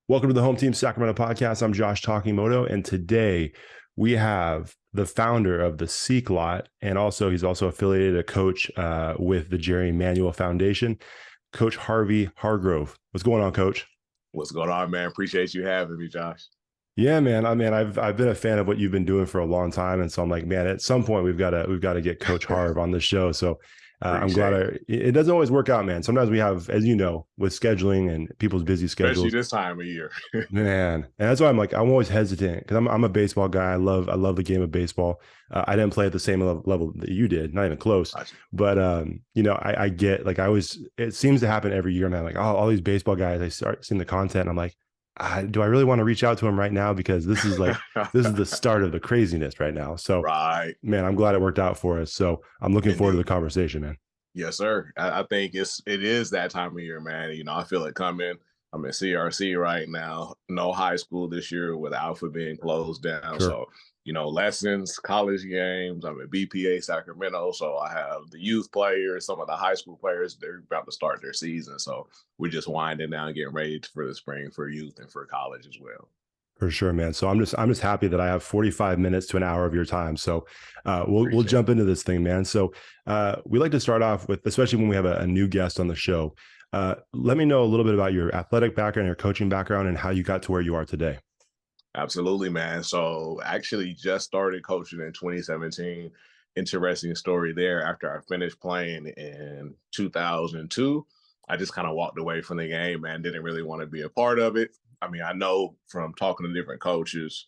Welcome to the Home Team Sacramento podcast. I'm Josh Takimoto, and today we have the founder of the Seeklot, and he's also affiliated a coach with the Jerry Manuel Foundation, Coach Harvey Hargrove. What's going on, Coach? What's going on, man? Appreciate you having me, Josh. Yeah, man. I've been a fan of what you've been doing for a long time, and so I'm like, man, at some point we've got to get Coach Harv on the show. So I'm glad. Appreciate it. It doesn't always work out, man. Sometimes we have, as you know, with scheduling and people's busy Especially schedules. this time of year. Man, and that's why I'm always hesitant because I'm a baseball guy. I love the game of baseball. I didn't play at the same level that you did, not even close. Gotcha. But I get like I always it seems to happen every year, man. Like all these baseball guys, I start seeing the content, and I'm like, do I really want to reach out to him right now? Because this is the start of the craziness right now. So, Right. man, I'm glad it worked out for us. So I'm looking forward to the Indeed. conversation, man. Yes, sir. I think it is that time of year, man. I feel it coming. I'm in CRC right now. No high school this year with Alpha being closed down. Sure. So, lessons, college games. I'm at BPA Sacramento. So I have the youth players, some of the high school players, they're about to start their season. So we're just winding down, getting ready for the spring for youth and for college as well. For sure, man. So I'm just happy that I have 45 minutes to an hour of your time. So we'll Appreciate jump into this thing, man. So we like to start off with, especially when we have a new guest on the show. Let me know a little bit about your athletic background, your coaching background, and how you got to where you are today. Absolutely, man. So actually just started coaching in 2017. Interesting story there. After I finished playing in 2002, I just kind of walked away from the game, man. Didn't really want to be a part of it. I mean, I know from talking to different coaches,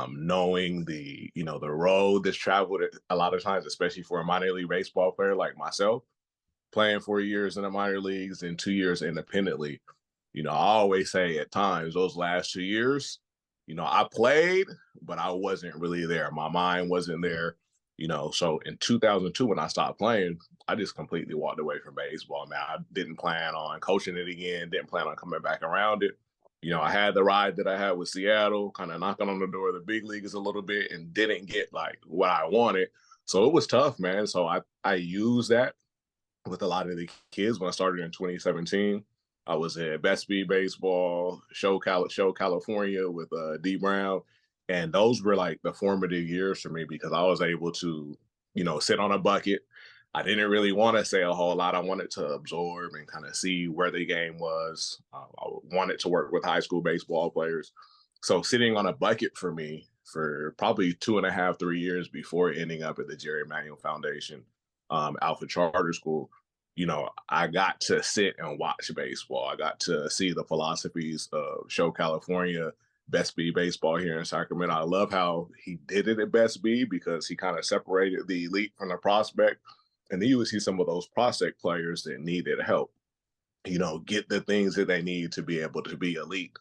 knowing the road that's traveled a lot of times, especially for a minor league baseball player like myself, playing 4 years in the minor leagues and 2 years independently. I always say at times those last 2 years, I played, but I wasn't really there. My mind wasn't there. So in 2002, when I stopped playing, I just completely walked away from baseball. Man, I didn't plan on coaching it again, didn't plan on coming back around it. I had the ride that I had with Seattle, kind of knocking on the door of the big leagues a little bit and didn't get like what I wanted. So it was tough, man. So I used that with a lot of the kids when I started in 2017. I was at Best Speed Baseball, Show California with D Brown, and those were like the formative years for me because I was able to, sit on a bucket. I didn't really want to say a whole lot. I wanted to absorb and kind of see where the game was. I wanted to work with high school baseball players. So sitting on a bucket for me for probably 2.5, 3 years before ending up at the Jerry Manuel Foundation, Alpha Charter School, I got to sit and watch baseball. I got to see the philosophies of Show California, Best Speed Baseball here in Sacramento. I love how he did it at Best Speed because he kind of separated the elite from the prospect. And then you would see some of those prospect players that needed help, get the things that they need to be able to be elite.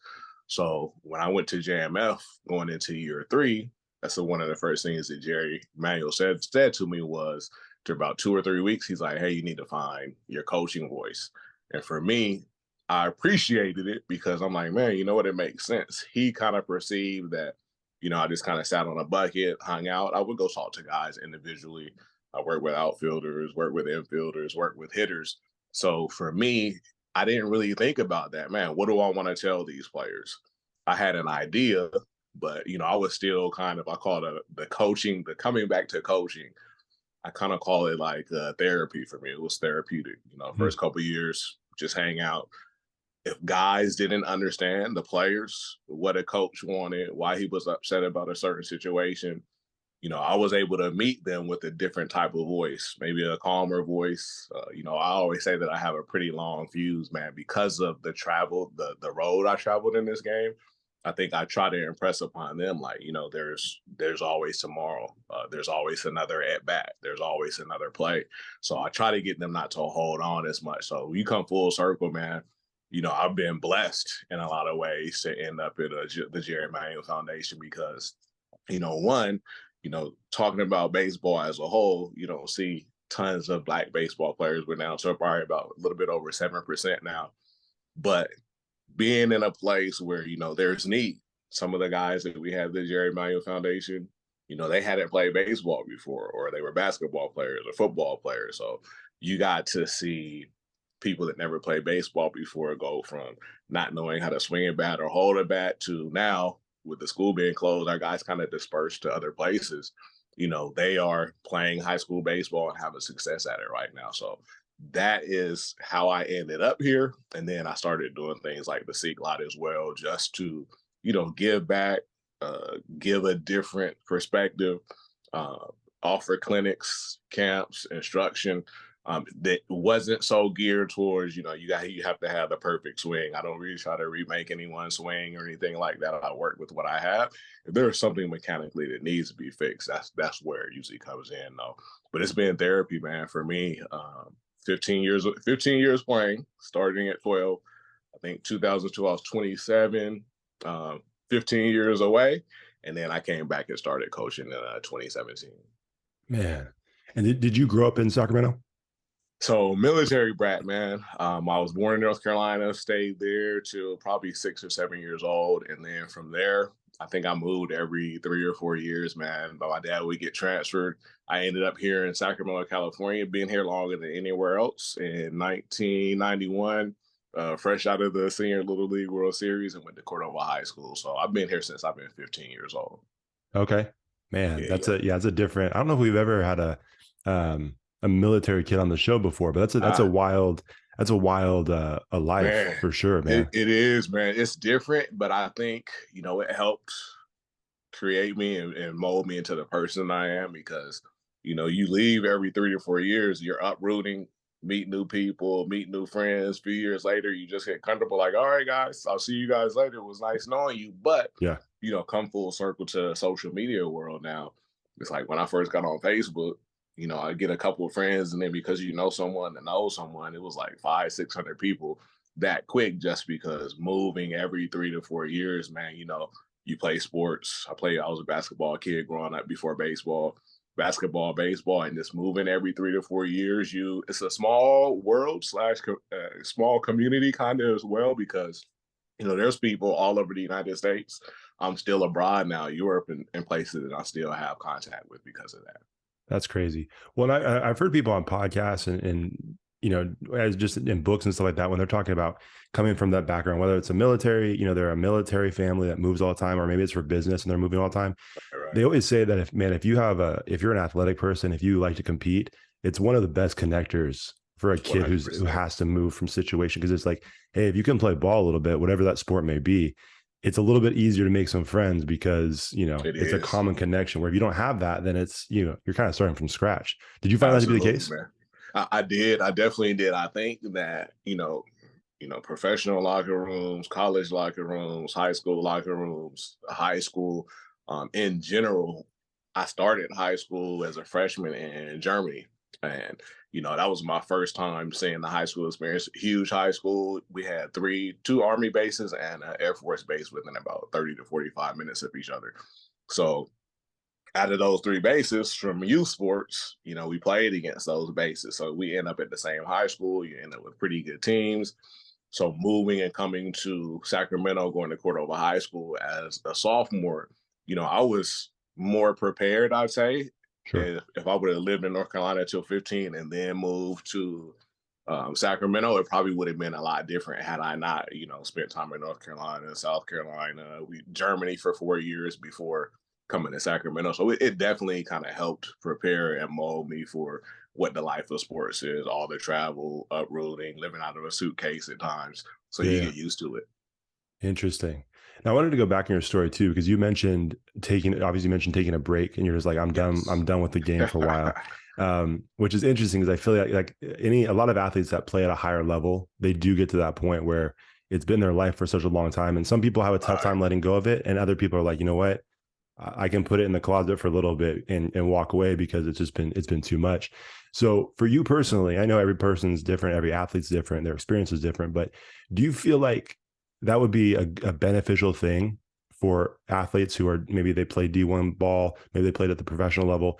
So when I went to JMF going into year 3, that's one of the first things that Jerry Manuel said to me was, to about 2 or 3 weeks, he's like, hey, you need to find your coaching voice. And for me, I appreciated it because I'm like, man, you know what? It makes sense. He kind of perceived that, I just kind of sat on a bucket, hung out. I would go talk to guys individually. I work with outfielders, work with infielders, work with hitters. So for me, I didn't really think about that. Man, what do I want to tell these players? I had an idea, but I was still kind of, I call it the coaching, the coming back to coaching. I kind of call it like therapy for me. It was therapeutic. Mhm. First couple of years, just hang out. If guys didn't understand the players, what a coach wanted, why he was upset about a certain situation, I was able to meet them with a different type of voice, maybe a calmer voice. I always say that I have a pretty long fuse, man, because of the travel, the road I traveled in this game. I think I try to impress upon them, like, there's always tomorrow. There's always another at bat. There's always another play. So I try to get them not to hold on as much. So you come full circle, man. I've been blessed in a lot of ways to end up at the Jerry Manuel Foundation because, one, talking about baseball as a whole, you don't see tons of black baseball players. We're now so probably about a little bit over 7% now. But being in a place where, there's need. Some of the guys that we have the Jerry Manuel Foundation, they hadn't played baseball before, or they were basketball players or football players. So you got to see people that never played baseball before go from not knowing how to swing a bat or hold a bat to now, with the school being closed, our guys kind of dispersed to other places. They are playing high school baseball and having success at it right now. So that is how I ended up here. And then I started doing things like the Seeklot as well, just to, give back, give a different perspective, uh, offer clinics, camps, instruction, that wasn't so geared towards, you have to have the perfect swing. I don't really try to remake anyone's swing or anything like that. I work with what I have. If there's something mechanically that needs to be fixed, that's where it usually comes in, though. But it's been therapy, man, for me. 15 years playing, starting at 12. I think 2002 I was 27, 15 years away, and then I came back and started coaching in 2017. Man. And did you grow up in Sacramento? So military brat, man. I was born in North Carolina, stayed there till probably 6 or 7 years old, and then from there, I think I moved every 3 or 4 years, man. But my dad would get transferred. I ended up here in Sacramento, California, being here longer than anywhere else. In 1991, fresh out of the Senior Little League World Series, and went to Cordova High School. So I've been here since I've been 15 years old. Okay, man, Yeah, yeah. that's a different. I don't know if we've ever had a military kid on the show before, but that's a wild a life Man, for sure, it, man. it is, man. It's different, but I think, it helped create me and mold me into the person I am, because, you leave every 3 to 4 years, you're uprooting, meet new people, meet new friends. A few years later, you just get comfortable, like, all right, guys, I'll see you guys later. It was nice knowing you. But, Yeah, come full circle to social media world now. It's like when I first got on Facebook, I get a couple of friends, and then because you know someone that knows someone, it was like 500, 600 people that quick, just because moving every 3 to 4 years, man. You play sports. I was a basketball kid growing up before baseball, basketball, baseball, and just moving every 3 to 4 years. It's a small world slash small community kind of as well, because there's people all over the United States. I'm still abroad now, Europe, and places that I still have contact with because of that. that's crazy. Well, I've heard people on podcasts and as just in books and stuff like that, when they're talking about coming from that background, whether it's a military, they're a military family that moves all the time, or maybe it's for business and they're moving all the time. Right. They always say that if you're an athletic person, if you like to compete, it's one of the best connectors for a kid who 100%. has to move from situation. Because it's like, hey, if you can play ball a little bit, whatever that sport may be, it's a little bit easier to make some friends, because It it's a is. common connection. Where if you don't have that, then it's you're kind of starting from scratch. Did you find that to be the Absolutely, case? man. I did. I definitely did. I think that, professional locker rooms, college locker rooms, high school locker rooms, high school, in general. I started high school as a freshman in Germany. And, that was my first time seeing the high school experience. Huge high school. We had two Army bases and an Air Force base within about 30 to 45 minutes of each other. So out of those three bases from youth sports, we played against those bases. So we end up at the same high school. You end up with pretty good teams. So moving and coming to Sacramento, going to Cordova High School as a sophomore, I was more prepared, I'd say. Sure. If I would have lived in North Carolina till 15 and then moved to Sacramento, it probably would have been a lot different had I not, spent time in North Carolina, South Carolina, Germany for 4 years before coming to Sacramento. So it definitely kind of helped prepare and mold me for what the life of sports is, all the travel, uprooting, living out of a suitcase at times. So you Yeah. get used to it. Interesting. Now I wanted to go back in your story too, because you mentioned taking a break, and you're just like, I'm Yes. done with the game for a while. Which is interesting, because I feel like a lot of athletes that play at a higher level, they do get to that point where it's been their life for such a long time. And some people have a tough Right. time letting go of it. And other people are like, you know what? I can put it in the closet for a little bit and walk away, because it's been too much. So for you personally, I know every person's different, every athlete's different, their experience is different, but do you feel like that would be a beneficial thing for athletes who are, maybe they play D1 ball, maybe they played at the professional level,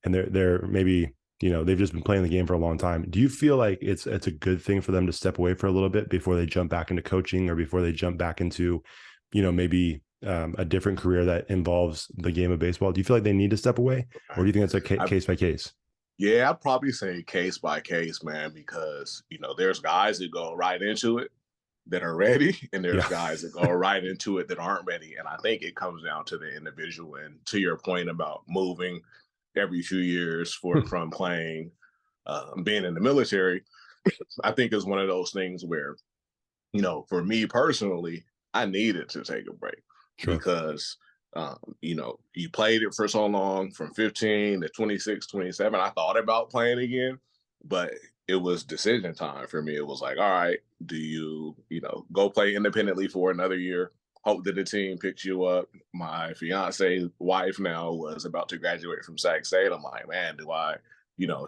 and they're maybe, they've just been playing the game for a long time. Do you feel like it's a good thing for them to step away for a little bit before they jump back into coaching, or before they jump back into, maybe a different career that involves the game of baseball? Do you feel like they need to step away, or do you think it's a I, case by case? Yeah, I'd probably say case by case, man, because there's guys that go right into it that are ready, and there's Yeah. guys that go right into it that aren't ready. And I think it comes down to the individual. And to your point about moving every few years from playing, being in the military, I think is one of those things where, for me personally, I needed to take a break Sure. because, you played it for so long from 15 to 26, 27. I thought about playing again, but it was decision time for me. It was like, all right, do go play independently for another year? Hope that the team picks you up. My fiance wife now was about to graduate from Sac State. I'm like, man, do I,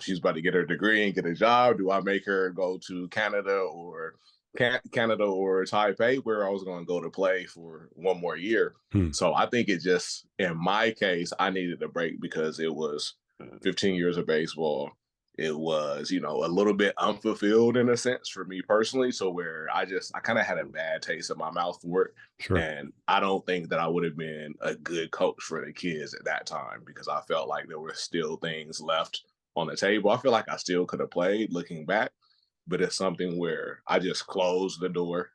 she's about to get her degree and get a job. Do I make her go to Canada or Taipei, where I was going to go to play for one more year? Hmm. So I think it just, in my case, I needed a break because it was 15 years of baseball. It was, a little bit unfulfilled in a sense for me personally. So where I kind of had a bad taste in my mouth for it. Sure. And I don't think that I would have been a good coach for the kids at that time because I felt like there were still things left on the table. I feel like I still could have played looking back, but it's something where I just closed the door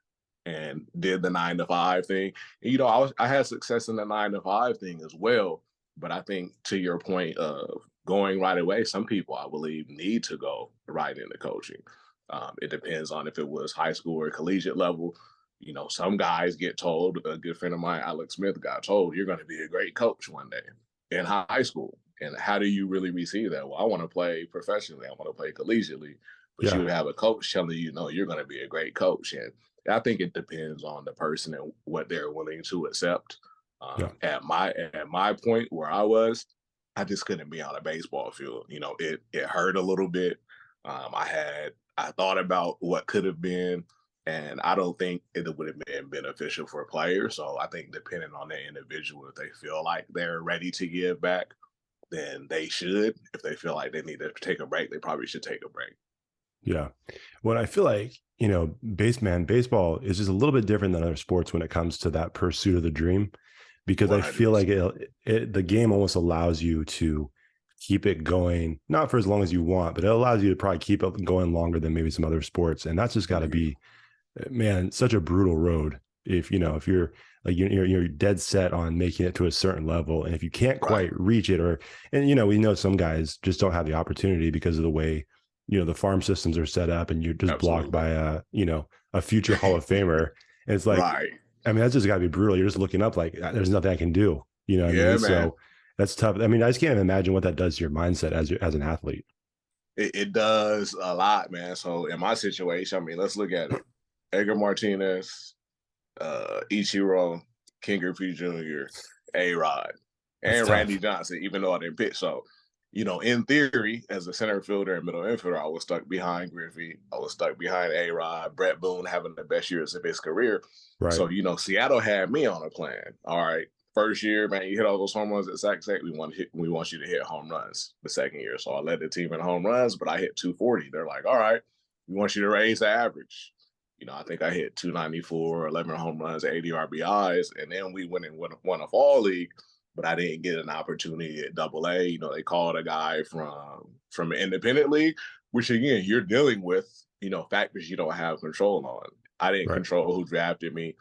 and did the 9 to 5 thing. And, I had success in the 9 to 5 thing as well. But I think to your point of going right away, some people I believe need to go right into coaching. It depends on if it was high school or collegiate level. Some guys get told, a good friend of mine, Alex Smith, got told, you're going to be a great coach one day in high school. And how do you really receive that? Well, I want to play professionally. I want to play collegiately. But Yeah. you have a coach telling you, no, you're going to be a great coach. And I think it depends on the person and what they're willing to accept. Yeah. At my point where I was, I just couldn't be on a baseball field. It hurt a little bit. I thought about what could have been, and I don't think it would have been beneficial for players. So I think depending on the individual, if they feel like they're ready to give back, then they should. If they feel like they need to take a break, they probably should take a break. Yeah. Well, I feel like, baseball is just a little bit different than other sports when it comes to that pursuit of the dream, because I feel like 100%. the game almost allows you to keep it going, not for as long as you want, but it allows you to probably keep it going longer than maybe some other sports. And that's just got to Mhm. be, man, such a brutal road. If you're like, you're dead set on making it to a certain level. And if you can't Right. quite reach it, we know some guys just don't have the opportunity because of the way, the farm systems are set up, and you're just blocked Absolutely. by a future Hall of Famer. And it's like, Right. I mean, that's just got to be brutal. You're just looking up like, there's nothing I can do. You know what I Yeah, mean? man. So that's tough. I mean, I just can't even imagine what that does to your mindset as an athlete. It does a lot, man. So in my situation, I mean, let's look at it. Edgar Martinez, Ichiro, King Griffey Jr., A Rod, That's and Randy tough. Johnson, even though I didn't pitch. So, in theory, as a center fielder and middle infielder, I was stuck behind Griffey. I was stuck behind A Rod, Brett Boone having the best years of his career. Right. So, Seattle had me on a plan. All right. First year, man, you hit all those home runs at Sac State. We want you to hit home runs the second year. So I led the team in home runs, but I hit 240. They're like, all right, we want you to raise the average. I think I hit 294, 11 home runs, 80 RBIs, and then we went and won a fall league. But I didn't get an opportunity at Double A. They called a guy from an independent league, which again you're dealing with factors you don't have control on. I didn't Right. control who drafted me.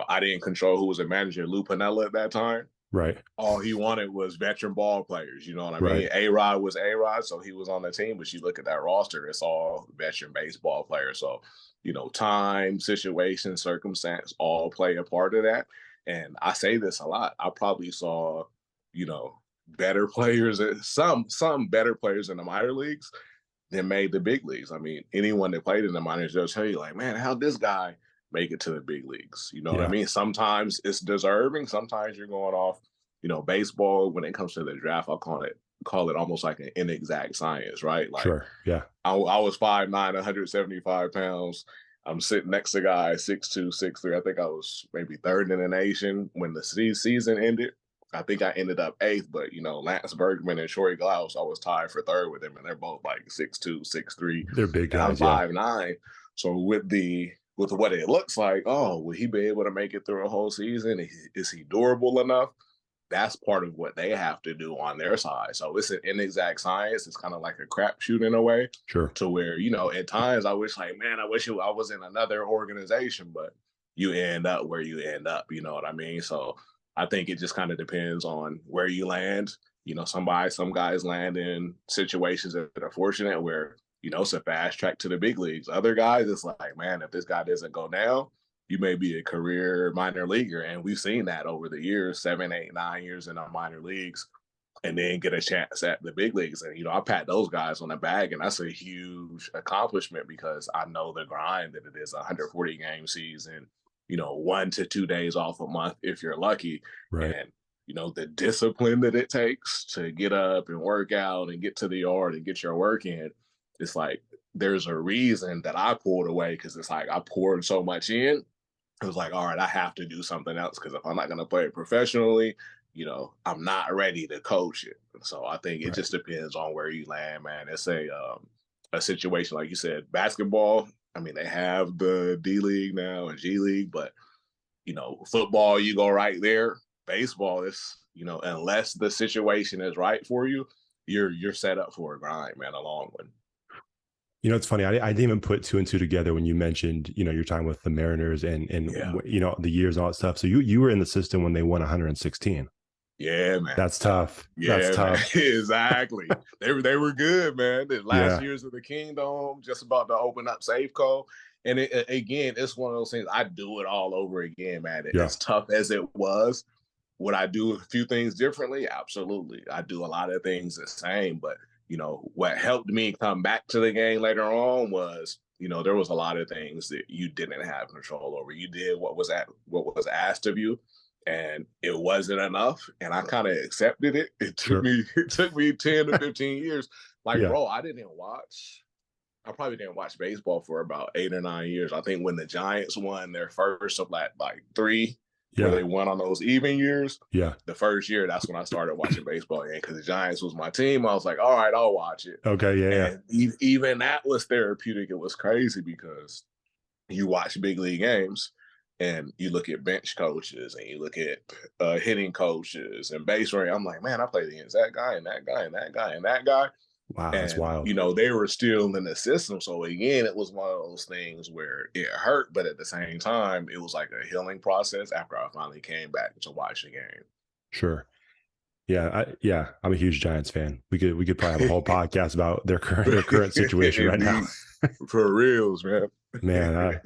I didn't control who was a manager, Lou Piniella at that time. Right. All he wanted was veteran ball players. You know what I Right. mean? A Rod was A Rod, so he was on the team. But you look at that roster, it's all veteran baseball players. So, time, situation, circumstance all play a part of that. And I say this a lot. I probably saw, you know, better players, some better players in the minor leagues than made the big leagues. I mean, anyone that played in the minors, they'll tell you, like, man, how'd this guy make it to the big leagues? You know what I Yeah. mean? Sometimes it's deserving. Sometimes you're going off, baseball when it comes to the draft, I'll call it almost like an inexact science, right? Like Sure. Yeah. I was 5'9", 175 pounds. I'm sitting next to guys 6'2", 6'3". I think I was maybe third in the nation when the season ended. I think I ended up eighth, but Lance Bergman and Troy Glaus, I was tied for third with them, and they're both like 6'2", 6'3", They're big and I'm guys. Yeah. 5'9". So with what it looks like, oh, will he be able to make it through a whole season? Is he durable enough? that's part of what they have to do on their side. So it's an inexact science. It's kind of like a crapshoot in a way, Sure. to where, at times I wish, like, man, I wish I was in another organization, but you end up where you end up. You know what I mean? So I think it just kind of depends on where you land. Some guys land in situations that are fortunate where, it's a fast track to the big leagues. Other guys, it's like, man, if this guy doesn't go down, you may be a career minor leaguer. And we've seen that over the years, 7, 8, 9 years in our minor leagues, and then get a chance at the big leagues. And, I pat those guys on the back, and that's a huge accomplishment because I know the grind that it is, a 140 game season, 1 to 2 days off a month if you're lucky. Right. And, the discipline that it takes to get up and work out and get to the yard and get your work in. It's like, there's a reason that I pulled away, because it's like I poured so much in. It was like, all right, I have to do something else, because if I'm not going to play it professionally, I'm not ready to coach it. So I think it just depends on where you land, man. It's a situation, like you said, basketball. I mean, they have the D League now and G League, but football, you go right there. Baseball is, unless the situation is right for you, you're set up for a grind, man, a long one. It's funny. I didn't even put 2 and 2 together when you mentioned, your time with the Mariners and the years and all that stuff. So you were in the system when they won 116. Yeah, man. That's tough. Yeah, that's tough. Exactly. They were good, man. The last years of the Kingdom, just about to open up Safeco. And again, it's one of those things. I do it all over again, man. As tough as it was, would I do a few things differently? Absolutely. I do a lot of things the same, but what helped me come back to the game later on was, there was a lot of things that you didn't have control over. You did what was asked of you, and it wasn't enough. And I kind of accepted it. It took me 10 to 15 years. Like, bro, I probably didn't watch baseball for about 8 or 9 years. I think when the Giants won their first of like 3, where they won on those even years. Yeah. The first year, that's when I started watching baseball again, because the Giants was my team. I was like, all right, I'll watch it. Okay. Yeah. And even that was therapeutic. It was crazy because you watch big league games and you look at bench coaches and you look at hitting coaches and base running. I'm like, man, I played against that guy and that guy and that guy and that guy. Wow, and, that's wild. They were still in the system. So again, it was one of those things where it hurt, but at the same time, it was like a healing process after I finally came back to watch the game. Sure. Yeah. I'm a huge Giants fan. We could probably have a whole podcast about their current situation right now. For reals, man. Man,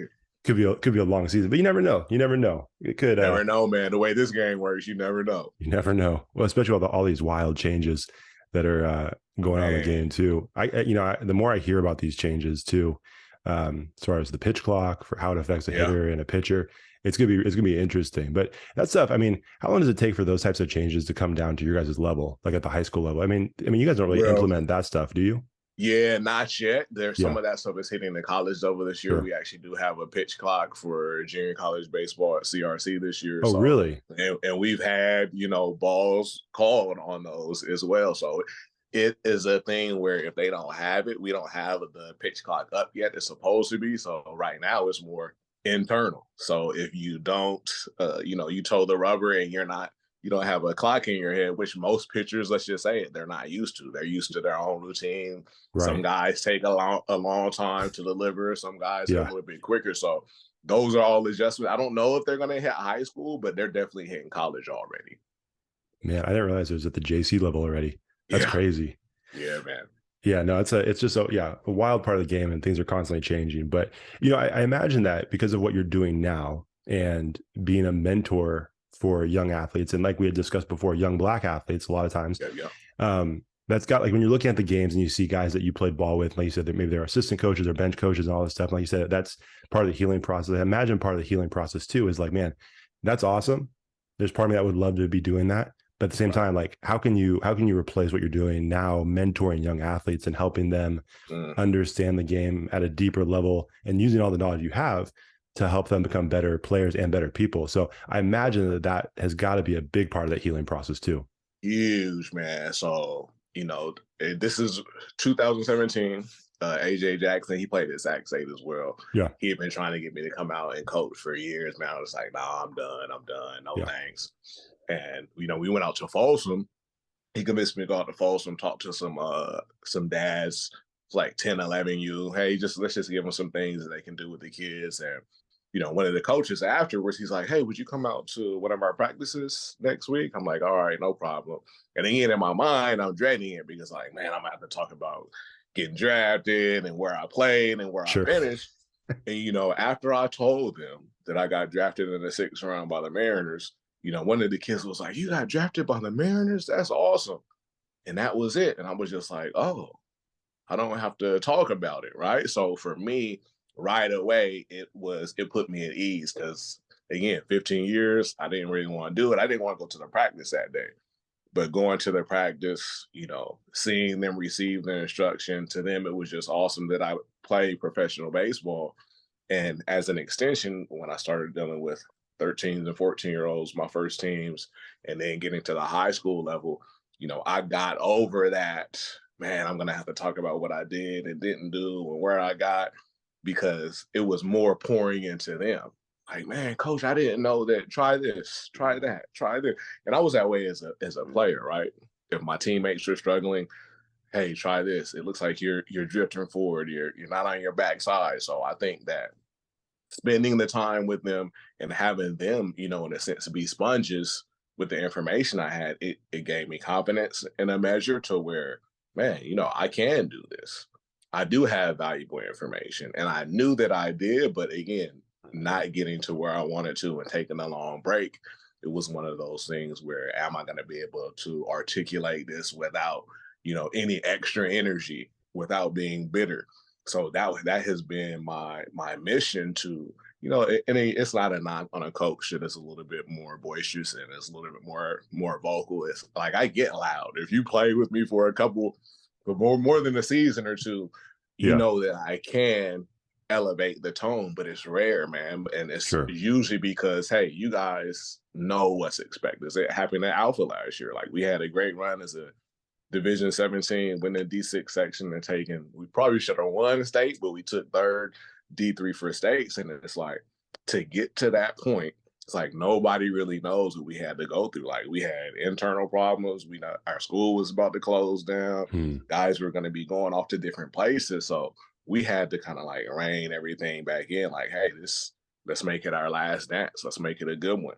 could be a long season, but you never know. It could never know, man. The way this game works, you never know. You never know. Well, especially with all these wild changes that are going on in the game too. The more I hear about these changes too, as far as the pitch clock, for how it affects a hitter and a pitcher, it's gonna be interesting. But that stuff, I mean, how long does it take for those types of changes to come down to your guys' level, like at the high school level? I mean, you guys don't really implement that stuff, do you? Yeah, not yet. There's some of that stuff is hitting the college level this year. Sure. We actually do have a pitch clock for junior college baseball at CRC this year. Oh, really? And we've had, balls called on those as well. So it is a thing where if they don't have it, we don't have the pitch clock up yet. It's supposed to be. So right now it's more internal. So if you don't, you toe the rubber and you don't have a clock in your head, which most pitchers, let's just say it, they're not used to. They're used to their own routine. Right. Some guys take a long time to deliver. Some guys are a little bit quicker. So those are all adjustments. I don't know if they're going to hit high school, but they're definitely hitting college already. Man, I didn't realize it was at the JC level already. That's crazy. Yeah, man. Yeah, no, it's just a wild part of the game, and things are constantly changing. But, I imagine that because of what you're doing now and being a mentor for young athletes, and like we had discussed before, young Black athletes, a lot of times, that's got, like, when you're looking at the games and you see guys that you played ball with, like you said, that maybe they're assistant coaches or bench coaches and all this stuff. Like you said, that's part of the healing process. I imagine part of the healing process too is like, man, that's awesome. There's part of me that would love to be doing that. But at the same time, like, how can you replace what you're doing now, mentoring young athletes and helping them understand the game at a deeper level and using all the knowledge you have to help them become better players and better people? So I imagine that has got to be a big part of that healing process too. Huge, man. So, this is 2017. AJ Jackson, he played at Sac State as well. Yeah. He had been trying to get me to come out and coach for years, man. I was like, nah, I'm done. No thanks. And, we went out to Folsom. He convinced me to go out to Folsom, talk to some dads, like 10, 11 U. Hey, let's just give them some things that they can do with the kids. And, one of the coaches afterwards, he's like, hey, would you come out to one of our practices next week? I'm like, all right, no problem. And again, in my mind, I'm dreading it because, like, man, I'm gonna have to talk about getting drafted and where I played and where I Sure. finished. And, after I told them that I got drafted in the 6th round by the Mariners, one of the kids was like, you got drafted by the Mariners? That's awesome. And that was it. And I was just like, oh, I don't have to talk about it. Right. So for me, right away, it put me at ease because, again, 15 years, I didn't really want to do it. I didn't want to go to the practice that day. But going to the practice, seeing them receive the instruction, to them, it was just awesome that I played professional baseball. And as an extension, when I started dealing with 13 and 14-year-olds, my first teams, and then getting to the high school level, I got over that, man, I'm going to have to talk about what I did and didn't do and where I got, because it was more pouring into them. Like, man, coach, I didn't know that. Try this, try that, try this. And I was that way as a player, right? If my teammates were struggling, hey, try this. It looks like you're drifting forward. You're not on your backside. So I think that spending the time with them and having them, in a sense, be sponges with the information I had, it gave me confidence in a measure to where, man, I can do this. I do have valuable information. And I knew that I did, but again, not getting to where I wanted to and taking a long break, it was one of those things where, am I going to be able to articulate this without, any extra energy, without being bitter? So that has been my mission to, and it's not a knock on a coach that is a little bit more boisterous and is a little bit more vocal. It's like, I get loud. If you play with me for more than a season or two, Yeah. know that I can elevate the tone, but it's rare, man. And it's Sure. usually because, hey, you guys know what's expected. It happened at Alpha last year. Like, we had a great run as a Division 17, winning D6 section and taking, we probably should have won state, but we took third, D3 for states. And it's like, to get to that point, it's like nobody really knows what we had to go through. Like, we had internal problems. Our school was about to close down. Guys were going to be going off to different places. So we had to kind of like rein everything back in. Like, hey, let's make it our last dance. Let's make it a good one.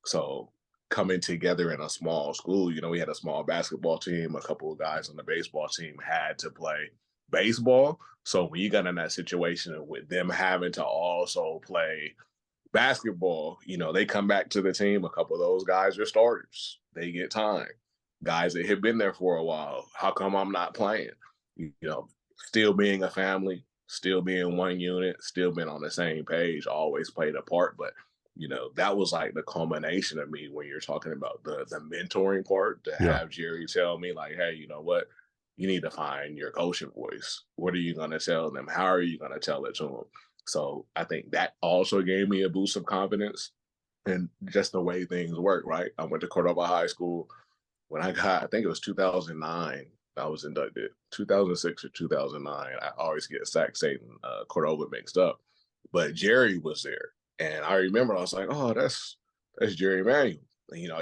So coming together in a small school, we had a small basketball team. A couple of guys on the baseball team had to play baseball. So when you got in that situation with them having to also play basketball, they come back to the team. A couple of those guys are starters. They get time. Guys that have been there for a while, how come I'm not playing? Still being a family, still being one unit, still being on the same page, always played a part. But that was like the culmination of me when you're talking about the mentoring part, to have Jerry tell me, like, hey, you know what? You need to find your coaching voice. What are you going to tell them? How are you going to tell it to them? So I think that also gave me a boost of confidence and just the way things work, right? I went to Cordova High School. When I think it was 2009, I was inducted. 2006 or 2009. I always get Sac State and Cordova mixed up. But Jerry was there. And I remember I was like, oh, that's Jerry Manuel.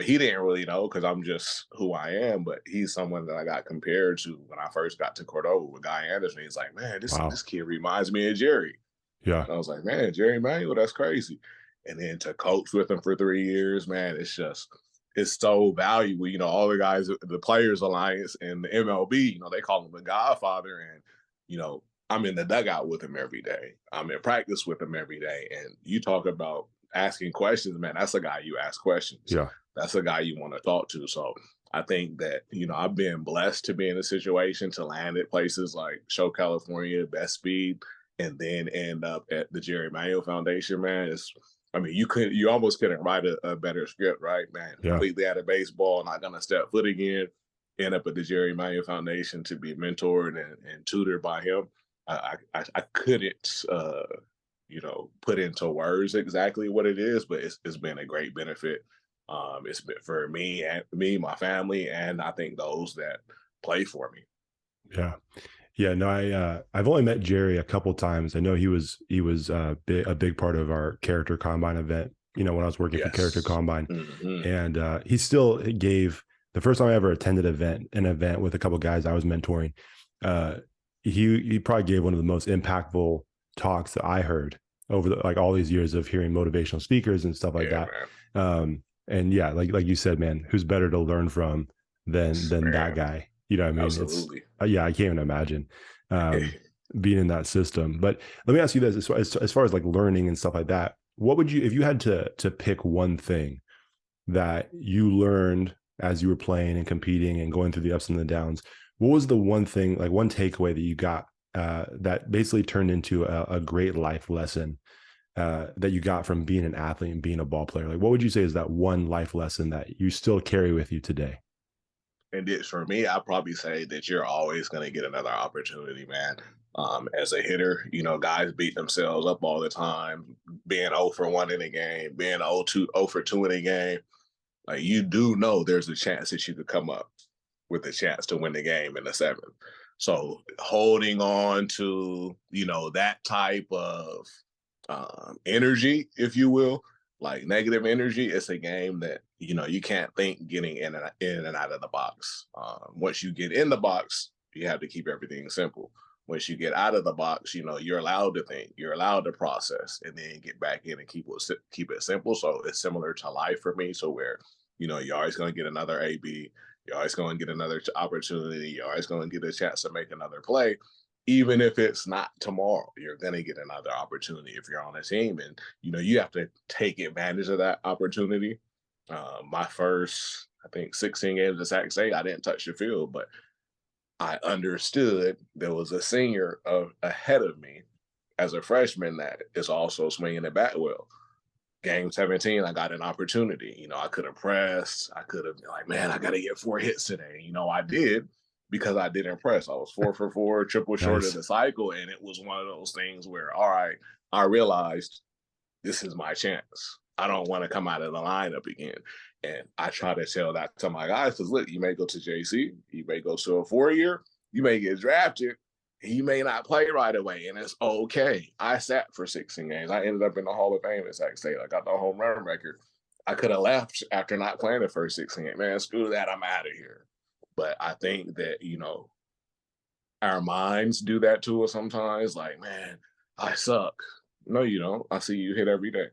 He didn't really know because I'm just who I am, but he's someone that I got compared to when I first got to Cordova with Guy Anderson. He's like, man, this kid reminds me of Jerry. Yeah. And I was like, man, Jerry Manuel, that's crazy. And then to coach with him for 3 years, man, it's so valuable. All the guys, the Players Alliance and the MLB, they call him the Godfather. And, I'm in the dugout with him every day. I'm in practice with him every day. And you talk about asking questions, man, that's a guy you ask questions. Yeah. That's a guy you want to talk to. So I think that, I've been blessed to be in a situation to land at places like Show California, Best Speed, and then end up at the Jerry Manuel Foundation, man. You almost couldn't write a better script, right, man? Yeah. Completely out of baseball, not going to step foot again, end up at the Jerry Manuel Foundation to be mentored and tutored by him. I couldn't, put into words exactly what it is, but it's been a great benefit. It's been for me, my family, and I think those that play for me. Yeah. Yeah. No, I've only met Jerry a couple times. I know he was a big part of our character combine event when I was working for Character Yes. Combine. Hmm. And he still gave the first time I ever attended an event with a couple of guys I was mentoring. Uh, he probably gave one of the most impactful talks that I heard over like all these years of hearing motivational speakers and stuff like Yeah, that. man. And yeah, like you said, man, who's better to learn from Yes, than that man. guy? You know what I mean? It's Absolutely. yeah, I can't even imagine being in that system. But let me ask you this: as far as like learning and stuff like that, what would you, if you had to pick one thing that you learned as you were playing and competing and going through the ups and the downs, what was the one thing, like one takeaway that you got that basically turned into a great life lesson that you got from being an athlete and being a ball player? Like, what would you say is that one life lesson that you still carry with you today? And it's for me, I'd probably say that you're always going to get another opportunity, man. As a hitter, guys beat themselves up all the time, being 0 for 1 in a game, being 0 for 2 in a game. Like, you do know there's a chance that you could come up with a chance to win the game in the seventh. So holding on to, that type of energy, if you will, like negative energy, it's a game that you can't think getting in and out of the box. Once you get in the box, you have to keep everything simple. Once you get out of the box, you're allowed to think, you're allowed to process, and then get back in and keep it simple. So it's similar to life for me. So where you're always going to get another AB, you're always going to get another opportunity, you're always going to get a chance to make another play. Even if it's not tomorrow, you're going to get another opportunity if you're on a team. And, you have to take advantage of that opportunity. My first, I think, 16 games at Sac State, I didn't touch the field, but I understood there was a senior ahead of me as a freshman that is also swinging the bat well. Game 17, I got an opportunity. I could have pressed. I could have been like, man, I got to get 4 hits today. I did, because I didn't press. I was 4 for 4, triple short of Nice. the cycle. And it was one of those things where, all right, I realized this is my chance. I don't want to come out of the lineup again. And I try to tell that to my guys, because look, you may go to JC, you may go to a 4-year, you may get drafted, and you may not play right away, and it's okay. I sat for 16 games. I ended up in the Hall of Fame at Sac State. I got the home run record. I could have left after not playing the first 16 games. Man, screw that. I'm out of here. But I think that, our minds do that to us sometimes. Like, man, I suck. No, you don't. I see you hit every day.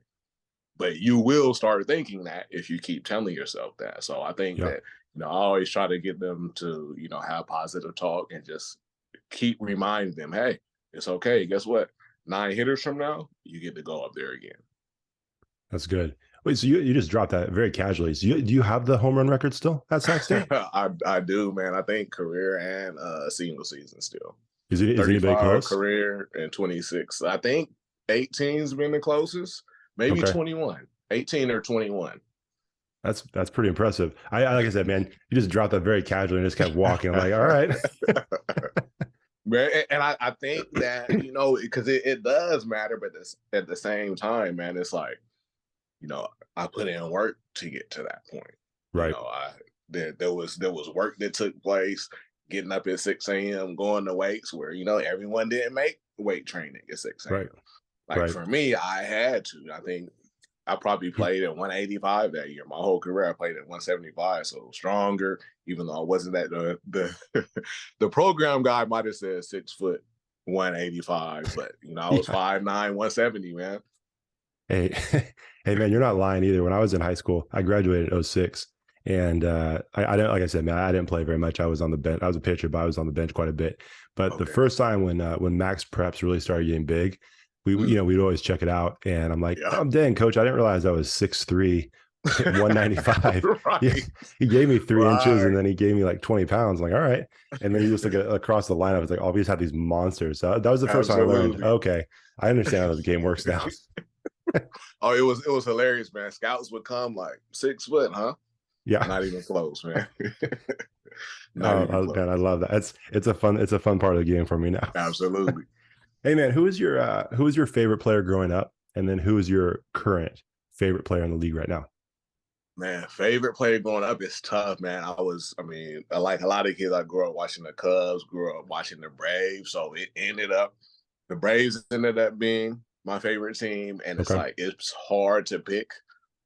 But you will start thinking that if you keep telling yourself that. So I think Yeah. that, I always try to get them to, have positive talk and just keep reminding them, hey, it's okay. Guess what? 9 hitters from now, you get to go up there again. That's good. Wait, so you just dropped that very casually. So do you have the home run record still at Sac State? I do, man. I think career and single season still. Is anybody 35 close? career and 26. I think 18's been the closest. Maybe Okay. 21. 18 or 21. That's pretty impressive. I like I said, man, you just dropped that very casually and just kept walking. I'm like, all right. And I think that, because it does matter, but at the same time, man, it's like, I put in work to get to that point. Right. There was work that took place, getting up at 6 a.m., going to weights where, everyone didn't make weight training at 6 a.m. Right. Like, Right. for me, I had to. I think I probably played at 185 that year. My whole career, I played at 175, so stronger. Even though I wasn't that the program guy might have said 6 foot 185, but I was Yeah. 5'9", 170, man. Hey, hey, man, you're not lying either. When I was in high school, I graduated in 06. And I didn't, like I said, man, I didn't play very much. I was on the bench. I was a pitcher, but I was on the bench quite a bit. But the Okay. first time when Max Preps really started getting big, we'd always check it out. And I'm like, Yeah. oh, dang, coach, I didn't realize I was 6'3", 195. Right. He gave me 3 inches, and Right. then he gave me like 20 pounds. I'm like, all right. And then you just look across the lineup. It's like, oh, we just have these monsters. So that was the first time I learned, Absolutely. okay, I understand how the game works now. Oh, it was hilarious, man. Scouts would come like 6 foot, huh? Yeah. Not even close, man. Not even close. Man, I love that. It's a fun part of the game for me now. Absolutely. Hey man, who is your favorite player growing up? And then who is your current favorite player in the league right now? Man, favorite player growing up is tough, man. Like a lot of kids, I grew up watching the Cubs, grew up watching the Braves. So the Braves ended up being my favorite team. And it's Okay. like, it's hard to pick.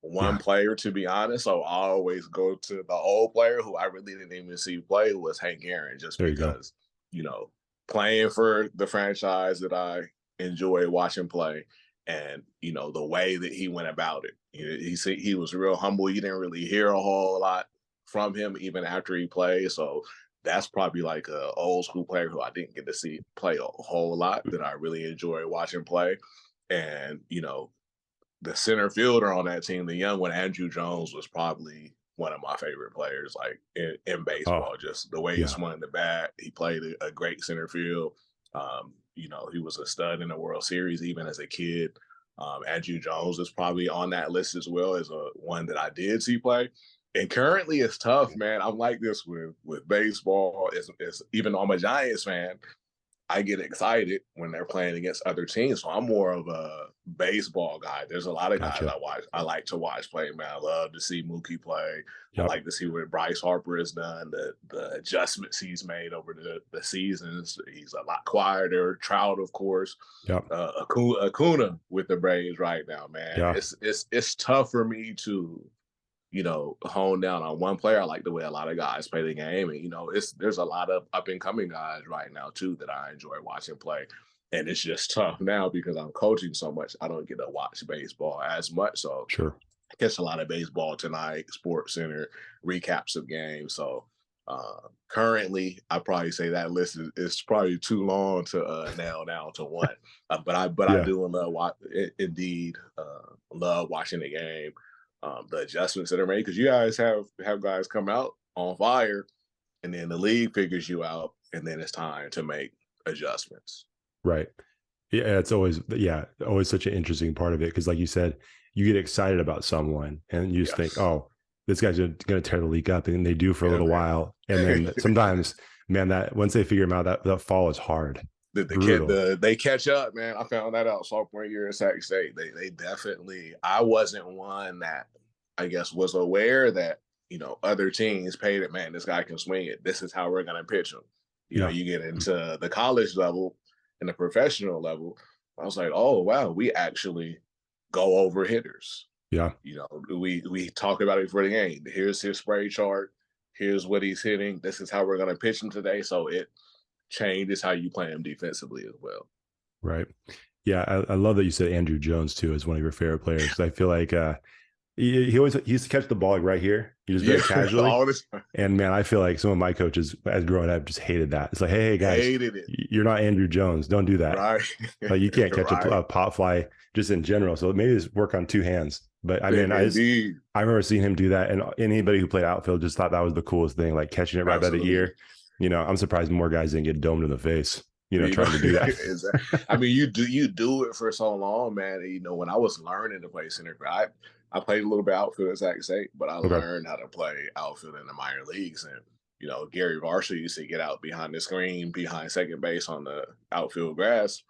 one Yeah. player, to be honest. So I always go to the old player who I really didn't even see play was Hank Aaron, just There you go. because, you know, playing for the franchise that I enjoy watching play, and the way that he went about it. He was real humble. You didn't really hear a whole lot from him even after he played. So that's probably like a old school player who I didn't get to see play a whole lot that I really enjoy watching play. And the center fielder on that team, the young one, Andrew Jones, was probably one of my favorite players, like in Oh, baseball. Just the way he yeah. swung the bat, he played a great center field. He was a stud in the World Series even as a kid. Andrew Jones is probably on that list as well as one that I did see play. And currently, it's tough, man. I'm like this with baseball. Is even though I'm a Giants fan, I get excited when they're playing against other teams. So I'm more of a baseball guy. There's a lot of guys Gotcha. I like to watch play, man. I love to see Mookie play. I Yep. like to see what Bryce Harper has done, the adjustments he's made over the seasons. He's a lot quieter. Trout, of course. Yep. Acuna with the Braves right now, man. Yeah. It's tough for me to hone down on one player. I like the way a lot of guys play the game. And, there's a lot of up and coming guys right now too that I enjoy watching play. And it's just tough now because I'm coaching so much. I don't get to watch baseball as much. So Sure. I catch a lot of baseball tonight, Sports Center, recaps of games. So currently, I probably say that list is probably too long to nail down to one. But I Yeah. do indeed love watching the game, the adjustments that are made, because you guys have guys come out on fire, and then the league figures you out, and then it's time to make adjustments. Right. Yeah. It's always such an interesting part of it. Cause like you said, you get excited about someone and you just think, Yes. oh, this guy's going to tear the league up. And they do for a Yeah, little man. while. And then sometimes, man, that once they figure them out, that fall is hard, brutal. They catch up, man. I found that out sophomore year at Sac State. They definitely. I wasn't one that I guess was aware that other teams paid it. Man, this guy can swing it. This is how we're gonna pitch him. Yeah. You get into the college level and the professional level. I was like, oh wow, we actually go over hitters. Yeah. We talk about it before the game. Here's his spray chart. Here's what he's hitting. This is how we're gonna pitch him today. So it changes how you play him defensively as well. Right. Yeah. I love that you said Andrew Jones too, as one of your favorite players. I feel like, he used to catch the ball like right here. He just very casually. And man, I feel like some of my coaches as growing up just hated that. It's like, hey guys, Hated it. you're not Andrew Jones. Don't do that. Right. Like you can't catch Right. a pop fly just in general. So maybe just work on two hands. But I mean, Indeed. I remember seeing him do that, and anybody who played outfield just thought that was the coolest thing, like catching it right by the ear. I'm surprised more guys didn't get domed in the face, trying to do that. Exactly. I mean, you do it for so long, man. When I was learning to play center, I played a little bit outfield at Sac State, but I Okay. learned how to play outfield in the minor leagues. And Gary Varsha used to get out behind the screen, behind second base on the outfield grass,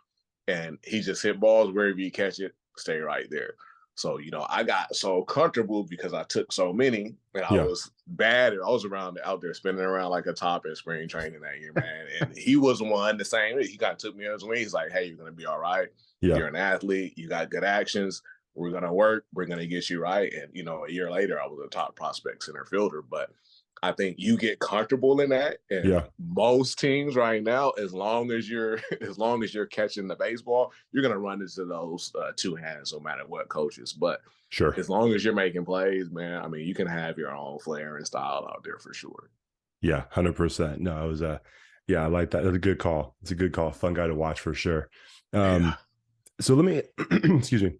and he just hit balls wherever you catch it, stay right there. So, I got so comfortable because I took so many, and I Yeah. was bad. I was out there spinning around like a top in spring training that year, man. And he was one the same. He kind of took me as a wing. He's like, hey, you're going to be all right. Yeah. You're an athlete. You got good actions. We're going to work. We're going to get you right. And, a year later, I was a top prospect center fielder. But I think you get comfortable in that. And Yeah. most teams right now, as long as you're catching the baseball, you're gonna run into those two hands no matter what coaches. But Sure. as long as you're making plays, man, I mean, you can have your own flair and style out there for sure. Yeah. 100%. No, it was I like that. That's a good call. It's a good call. Fun guy to watch for sure. Yeah. So let me, excuse me.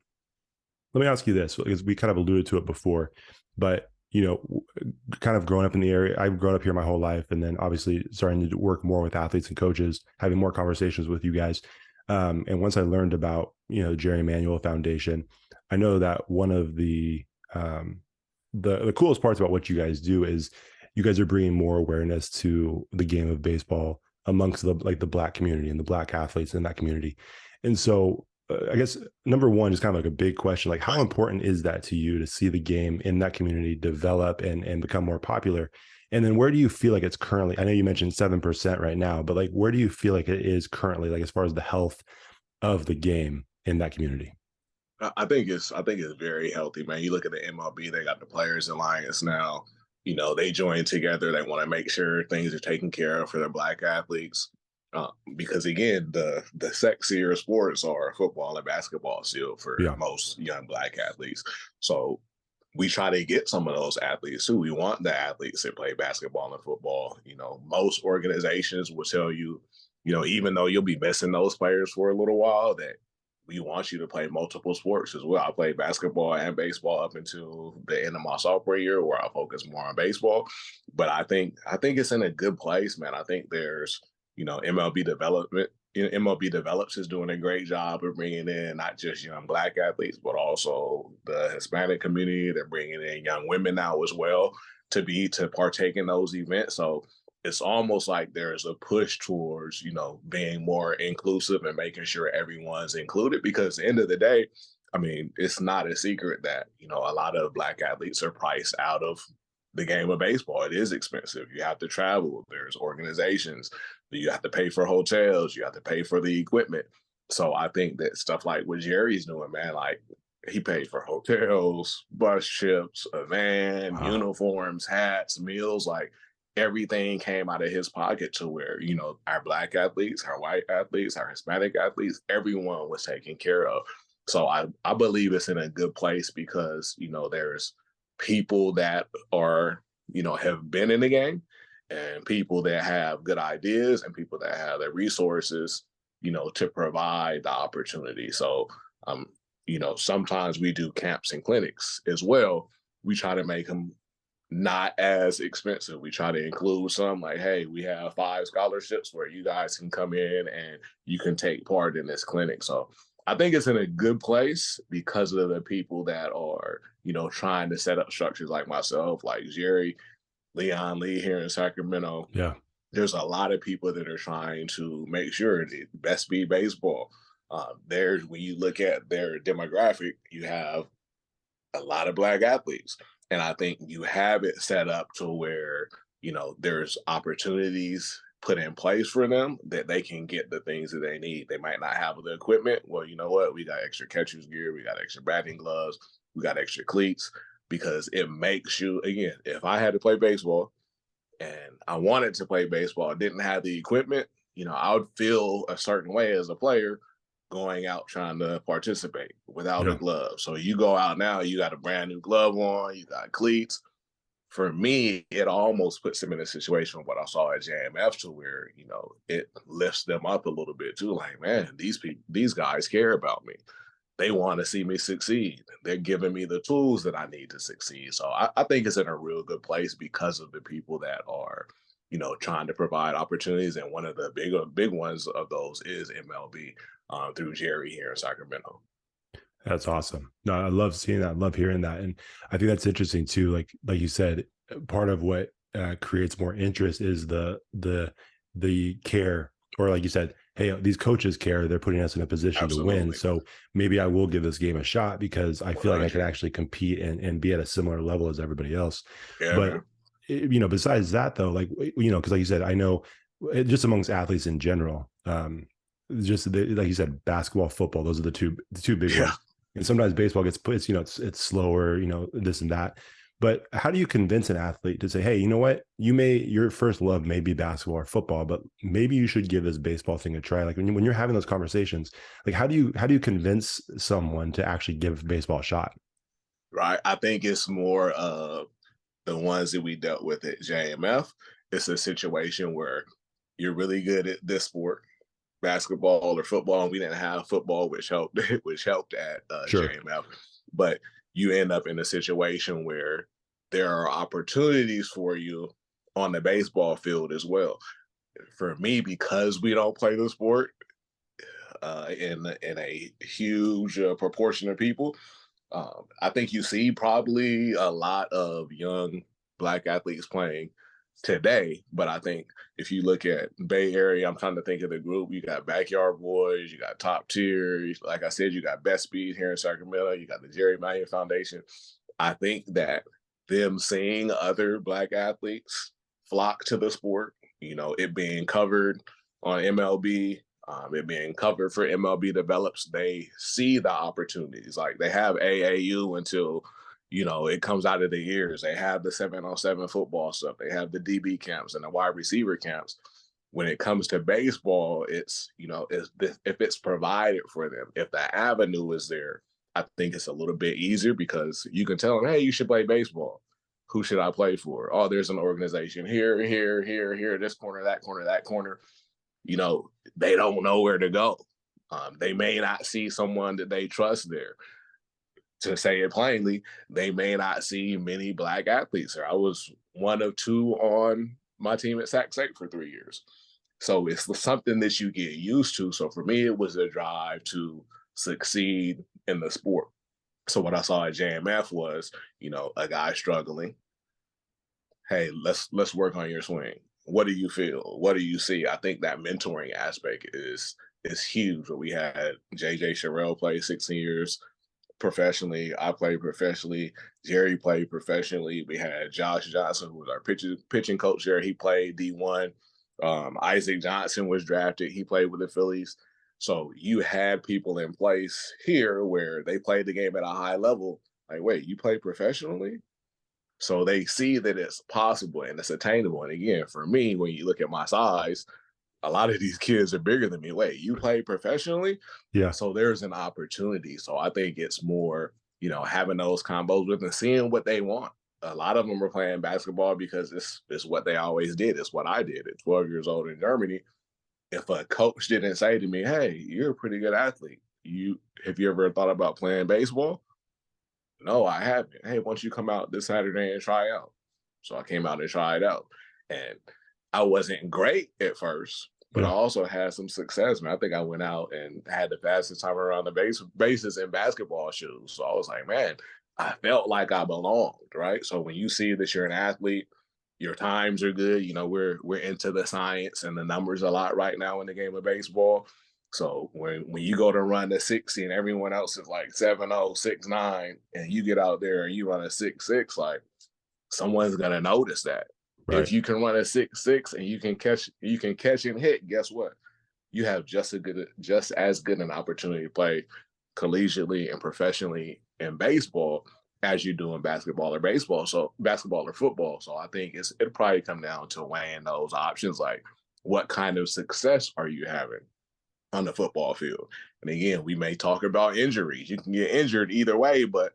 Let me ask you this, because we kind of alluded to it before, but kind of growing up in the area, I've grown up here my whole life, and then obviously starting to work more with athletes and coaches, having more conversations with you guys. And once I learned about, Jerry Manuel Foundation, I know that one of the coolest parts about what you guys do is you guys are bringing more awareness to the game of baseball amongst the Black community and the Black athletes in that community. And so I guess number one is kind of like a big question, like how important is that to you to see the game in that community develop and become more popular? And then where do you feel like it's currently? I know you mentioned 7% right now, but like, where do you feel like it is currently, like as far as the health of the game in that community? I think it's very healthy, man. You look at the MLB, they got the Players Alliance now. They join together. They want to make sure things are taken care of for their black athletes. Because again, the sexier sports are football and basketball still for Yeah. most young black athletes. So we try to get some of those athletes too. We want the athletes that play basketball and football. Most organizations will tell you, even though you'll be missing those players for a little while, that we want you to play multiple sports as well. I played basketball and baseball up until the end of my sophomore year, where I focus more on baseball. But I think it's in a good place, man. I think there's MLB development. MLB Develops is doing a great job of bringing in not just young black athletes, but also the Hispanic community. They're bringing in young women now as well to partake in those events. So it's almost like there's a push towards being more inclusive and making sure everyone's included, because at the end of the day, I mean, it's not a secret that a lot of black athletes are priced out of the game of baseball. It is expensive. You have to travel. There's organizations. You have to pay for hotels. You have to pay for the equipment. So I think that stuff like what Jerry's doing, man, like he paid for hotels, bus trips, a van, Wow. uniforms, hats, meals, like everything came out of his pocket, to where, our black athletes, our white athletes, our Hispanic athletes, everyone was taken care of. So I believe it's in a good place, because, there's people that are, have been in the game, and people that have good ideas, and people that have the resources, to provide the opportunity. So, sometimes we do camps and clinics as well. We try to make them not as expensive. We try to include some, like, hey, we have 5 scholarships where you guys can come in and you can take part in this clinic. So I think it's in a good place because of the people that are, trying to set up structures like myself, like Jerry, Leon Lee here in Sacramento. Yeah. There's a lot of people that are trying to make sure that best be baseball. There's When you look at their demographic, you have a lot of black athletes. And I think you have it set up to where, there's opportunities put in place for them that they can get the things that they need. They might not have the equipment. Well, you know what? We got extra catcher's gear, we got extra batting gloves, we got extra cleats, because it makes you, again, if I had to play baseball and I wanted to play baseball, didn't have the equipment, I would feel a certain way as a player going out trying to participate without a Yeah. glove. So you go out now, you got a brand new glove on, you got cleats. For me, it almost puts them in a situation of what I saw at JMF, to where, it lifts them up a little bit too. Like, man, these guys care about me. They want to see me succeed. They're giving me the tools that I need to succeed. So I think it's in a real good place because of the people that are, trying to provide opportunities. And one of the big ones of those is MLB, through Jerry here in Sacramento. That's awesome. No, I love seeing that. I love hearing that. And I think that's interesting too. Like you said, part of what creates more interest is the care, or like you said, hey, these coaches care. They're putting us in a position to win. Absolutely. So maybe I will give this game a shot because I feel like I can 100. actually compete and be at a similar level as everybody else. Yeah, But man. besides that though, like because like you said, I know just amongst athletes in general, like you said, basketball, football, those are the two big Yeah. ones. And sometimes baseball gets put, it's slower, this and that. But how do you convince an athlete to say, hey, you know what, your first love may be basketball or football, but maybe you should give this baseball thing a try? Like when you're having those conversations, like how do you convince someone to actually give baseball a shot? Right. I think it's more of the ones that we dealt with at JMF. It's a situation where you're really good at this sport, basketball or football, and we didn't have football, which helped which helped at Sure. JMF. But you end up in a situation where there are opportunities for you on the baseball field as well. For me, because we don't play the sport in a huge proportion of people, I think you see probably a lot of young black athletes playing today. But I think if you look at Bay Area, I'm trying to think of the group. You got Backyard Boys, you got Top Tier. Like I said, you got Best Speed here in Sacramento. You got the Jerry Manuel Foundation. I think that them seeing other black athletes flock to the sport, it being covered on MLB, It being covered for MLB develops, they see the opportunities. Like they have AAU until, it comes out of the ears. They have the 7-on-7 football stuff. They have the DB camps and the wide receiver camps. When it comes to baseball, it's, if it's provided for them, if the avenue is there, I think it's a little bit easier because you can tell them, hey, you should play baseball. Who should I play for? Oh, there's an organization here, this corner, that corner, that corner. They don't know where to go. They may not see someone that they trust there. To say it plainly, they may not see many Black athletes there. I was one of two on my team at Sac State for 3 years. So it's something that you get used to. So for me, it was a drive to succeed in the sport. So what I saw at JMF was, a guy struggling. Hey, let's work on your swing. What do you feel? What do you see? I think that mentoring aspect is huge. We had JJ Sherrill play 16 years professionally. I played professionally. Jerry played professionally. We had Josh Johnson, who was our pitching coach there. He played D1. Isaac Johnson was drafted. He played with the Phillies. So you had people in place here where they played the game at a high level. Like, wait, you play professionally? So they see that it's possible and it's attainable. And again, for me, when you look at my size, a lot of these kids are bigger than me. Wait, you play professionally? Yeah. So there's an opportunity. So I think it's more, having those combos with and seeing what they want. A lot of them are playing basketball because it's what they always did. It's what I did at 12 years old in Germany. If a coach didn't say to me, hey, you're a pretty good athlete. Have you ever thought about playing baseball? No, I haven't. Hey, why don't you come out this Saturday and try out? So I came out and tried out. And I wasn't great at first, but I also had some success, man. I think I went out and had the fastest time around the bases in basketball shoes. So I was like, man, I felt like I belonged, right? So when you see that you're an athlete, your times are good. We're into the science and the numbers a lot right now in the game of baseball. So when you go to run the 60 and everyone else is like 7.0, 6.9, and you get out there and you run a 6.6, like someone's gonna notice that. Right. If you can run a 6.6 and you can catch and hit, guess what? You have just as good an opportunity to play collegiately and professionally in baseball as you do in basketball or football. So I think it'll probably come down to weighing those options, like what kind of success are you having on the football field? And again, we may talk about injuries. You can get injured either way, but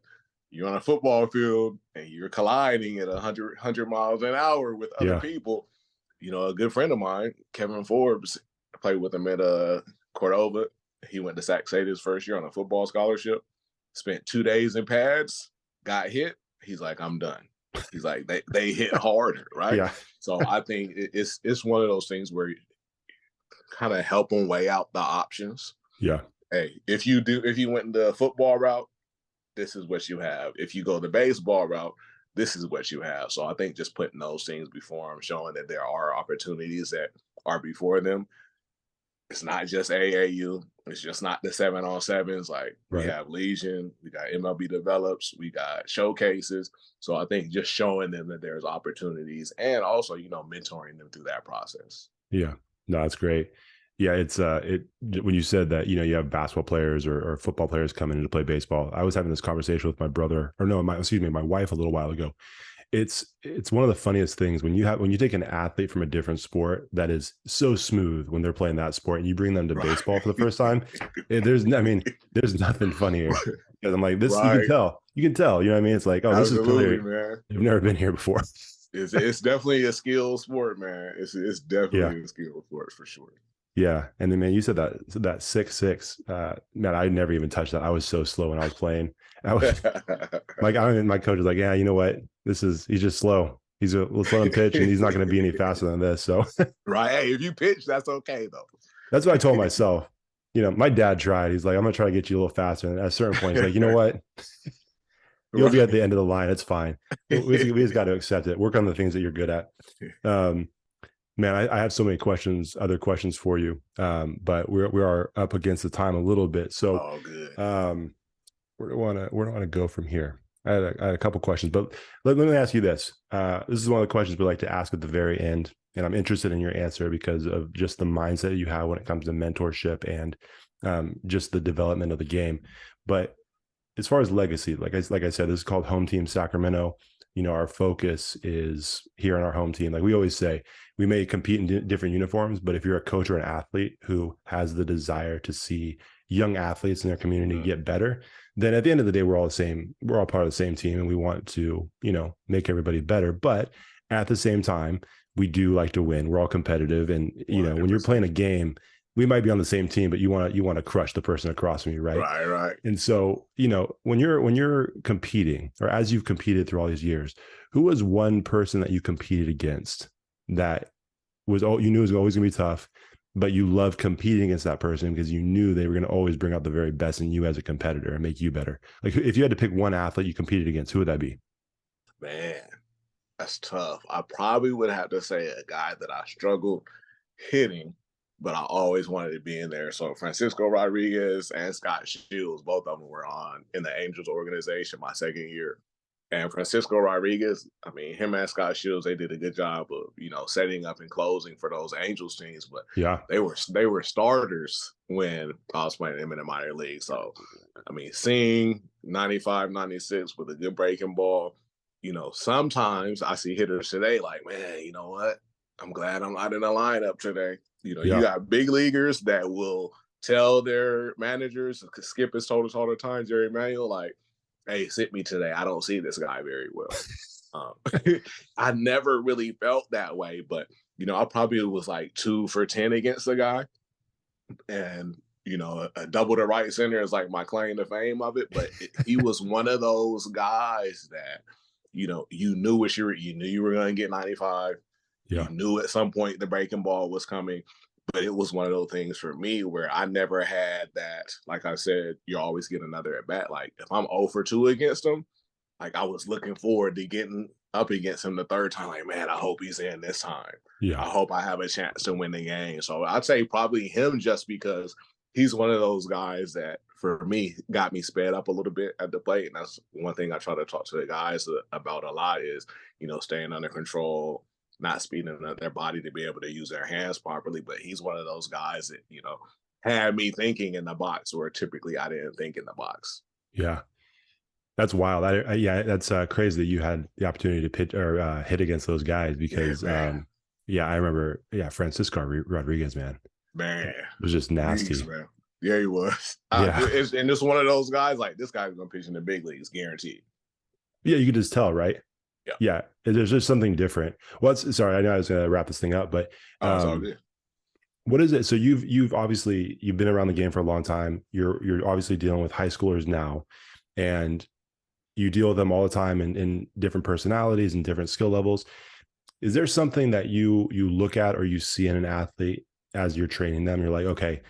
you're on a football field and you're colliding at 100 miles an hour with other people. A good friend of mine, Kevin Forbes, I played with him at Cordova. He went to Sac State his first year on a football scholarship, spent 2 days in pads, got hit. He's like, I'm done. He's like, they hit harder, right? Yeah. So I think it's one of those things where you kind of help them weigh out the options. Yeah. Hey, if you went the football route, this is what you have. If you go the baseball route, this is what you have. So I think just putting those things before them, showing that there are opportunities that are before them. It's not just AAU. It's just not the 7-on-7s. Like we have Legion, we got MLB develops, we got showcases. So I think just showing them that there's opportunities and also, mentoring them through that process. Yeah, no, that's great. Yeah, it's when you said that, you have basketball players or football players coming in to play baseball. I was having this conversation with my wife a little while ago. It's one of the funniest things when you take an athlete from a different sport that is so smooth when they're playing that sport and you bring them to baseball for the first time. There's nothing funnier because I'm like, this, you can tell, you know what I mean? It's like, oh, this is familiar, man. You've never been here before. It's definitely a skill sport, man. It's definitely a skill sport for sure. Yeah. And then, man, you said that 6'6", man, I never even touched that. I was so slow when I was playing. I was like, my coach was like, yeah, you know what? He's just slow. Let's let him pitch and he's not going to be any faster than this. So, right. Hey, if you pitch, that's okay though. That's what I told myself. My dad tried. He's like, I'm going to try to get you a little faster. And at a certain point, he's like, you know what? You'll be at the end of the line. It's fine. We just got to accept it. Work on the things that you're good at. Man, I have so many other questions for you, but we are up against the time a little bit. So, good. where do I want to go from here? I had a couple questions, but let me ask you this. This is one of the questions we like to ask at the very end, and I'm interested in your answer because of just the mindset you have when it comes to mentorship and just the development of the game. But as far as legacy, like I said, this is called Home Team Sacramento. You know, our focus is here on our home team. Like we always say, we may compete in different uniforms, but if you're a coach or an athlete who has the desire to see young athletes in their community get better, then at the end of the day, we're all the same. We're all part of the same team, and we want to, you know, make everybody better. But at the same time, we do like to win. We're all competitive, and you know, when you're playing a game, we might be on the same team, but you want to crush the person across from you, right? Right. And so, you know, when you're competing, or as you've competed through all these years, who was one person that you competed against that was all you knew was always going to be tough, but you loved competing against that person because you knew they were going to always bring out the very best in you as a competitor and make you better? Like if you had to pick one athlete you competed against, who would that be? Man, that's tough. I probably would have to say a guy that I struggled hitting, but I always wanted to be in there. So Francisco Rodriguez and Scott Shields, both of them were on in the Angels organization my second year. And Francisco Rodriguez, I mean, him and Scott Shields, they did a good job of, you know, setting up and closing for those Angels teams. But Yeah. they were starters when I was playing them in the minor league. So I mean, seeing 95, 96 with a good breaking ball, you know, sometimes I see hitters today like, man, you know what? I'm glad I'm not in the lineup today. You know, you Yeah. got big leaguers that will tell their managers, Skip has told us all the time, Jerry Manuel, like, hey, sit me today. I don't see this guy very well. I never really felt that way, but you know, I probably was like 2 for 10 against the guy, and you know, a double to right center is like my claim to fame of it. But he was one of those guys that, you know, you knew you knew you were going to get 95. Yeah. You knew at some point the breaking ball was coming. But it was one of those things for me where I never had that. Like I said, you always get another at bat. Like if I'm 0 for 2 against him, like I was looking forward to getting up against him the third time. Like, man, I hope he's in this time. Yeah. I hope I have a chance to win the game. So I'd say probably him, just because he's one of those guys that for me got me sped up a little bit at the plate. And that's one thing I try to talk to the guys about a lot is, you know, staying under control, not speeding up their body to be able to use their hands properly. But he's one of those guys that, you know, had me thinking in the box where typically I didn't think in the box. Yeah. That's wild. Yeah, that's crazy that you had the opportunity to pitch or hit against those guys because, yeah, I remember, Francisco Rodriguez, man, Man, it was just nasty. Jeez, man. Yeah, he was. Yeah. And it's one of those guys, like, this guy's going to pitch in the big leagues, guaranteed. Yeah, you could just tell, right? Yeah. Yeah, there's just something different. Well, sorry, I know I was going to wrap this thing up, but it's all good. What is it? So you've obviously you've been around the game for a long time. You're obviously dealing with high schoolers now, and you deal with them all the time in different personalities and different skill levels. Is there something that you look at or you see in an athlete as you're training them? You're like, okay,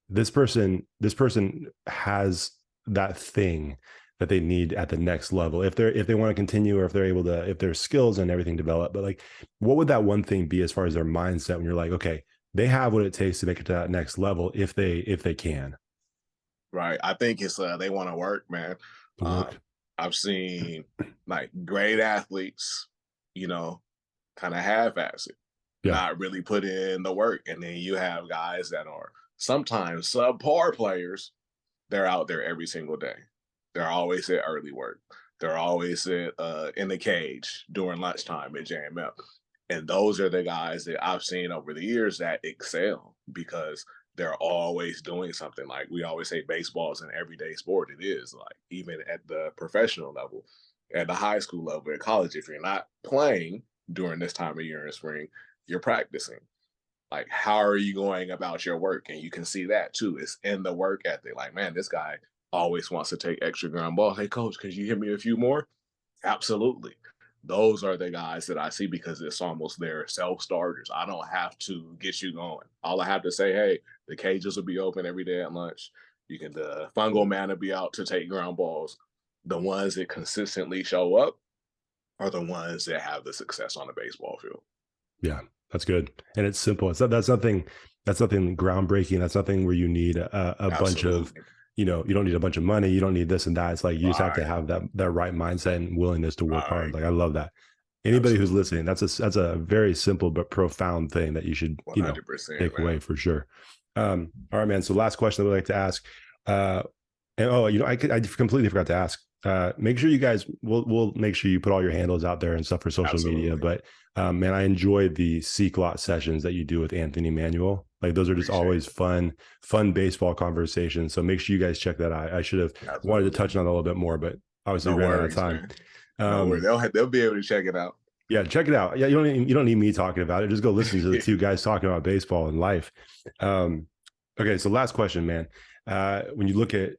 this person has that thing that they need at the next level if they want to continue, or if they're able to, if their skills and everything develop. But like, what would that one thing be as far as their mindset when you're like, okay, they have what it takes to make it to that next level if they can? Right. I think it's they want to work, man. I've seen like great athletes, you know, kind of half-ass it, not really put in the work. And then you have guys that are sometimes subpar players. They're out there every single day. They're always at early work. They're always at, in the cage during lunchtime at JMF. And those are the guys that I've seen over the years that excel because they're always doing something. Like we always say, baseball is an everyday sport. It is, like, even at the professional level, at the high school level, at college, if you're not playing during this time of year in spring, you're practicing. Like, how are you going about your work? And you can see that too. It's in the work ethic. Like, man, this guy always wants to take extra ground balls. Hey, coach, could you hit me a few more? Absolutely. Those are the guys that I see because it's almost their self-starters. I don't have to get you going. All I have to say, hey, the cages will be open every day at lunch. You can, the fungal man will be out to take ground balls. The ones that consistently show up are the ones that have the success on the baseball field. Yeah, that's good. And it's simple. That's nothing groundbreaking. That's nothing where you need a bunch of you know, you don't need a bunch of money, you don't need this and that. It's like you just have to Right, have that right mindset and willingness to work hard. right. Like I love that. Anybody who's Absolutely. listening, that's a very simple but profound thing that you should, you know, 100%, take away man. for sure. All right, man. So last question that we like to ask. Uh, and oh, you know, I completely forgot to ask. Make sure you guys we'll make sure you put all your handles out there and stuff for social media. Absolutely. But man, I enjoyed the Seeklot sessions that you do with Anthony Manuel. Like those are just Appreciate always it. fun baseball conversations. So make sure you guys check that out. I should have wanted to Absolutely. touch on it a little bit more, but obviously No ran out of worries, time. man. No worries. Um, They'll be able to check it out. yeah, check it out. Yeah, you don't need me talking about it. Just go listen to the two guys talking about baseball and life. Um, okay, so last question, man. When you look at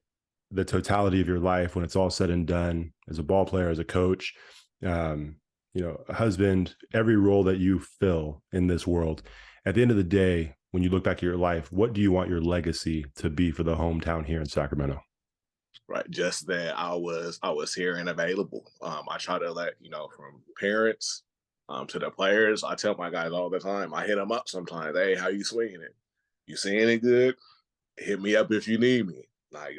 the totality of your life, when it's all said and done, as a ball player, as a coach, you know, a husband, every role that you fill in this world, at the end of the day, when you look back at your life, what do you want your legacy to be for the hometown here in Sacramento? Right. Just that I was here and available. I try to let, from parents to the players. I tell my guys all the time, I hit them up sometimes. Hey, how you swinging it? You seeing it good? Hit me up if you need me. Like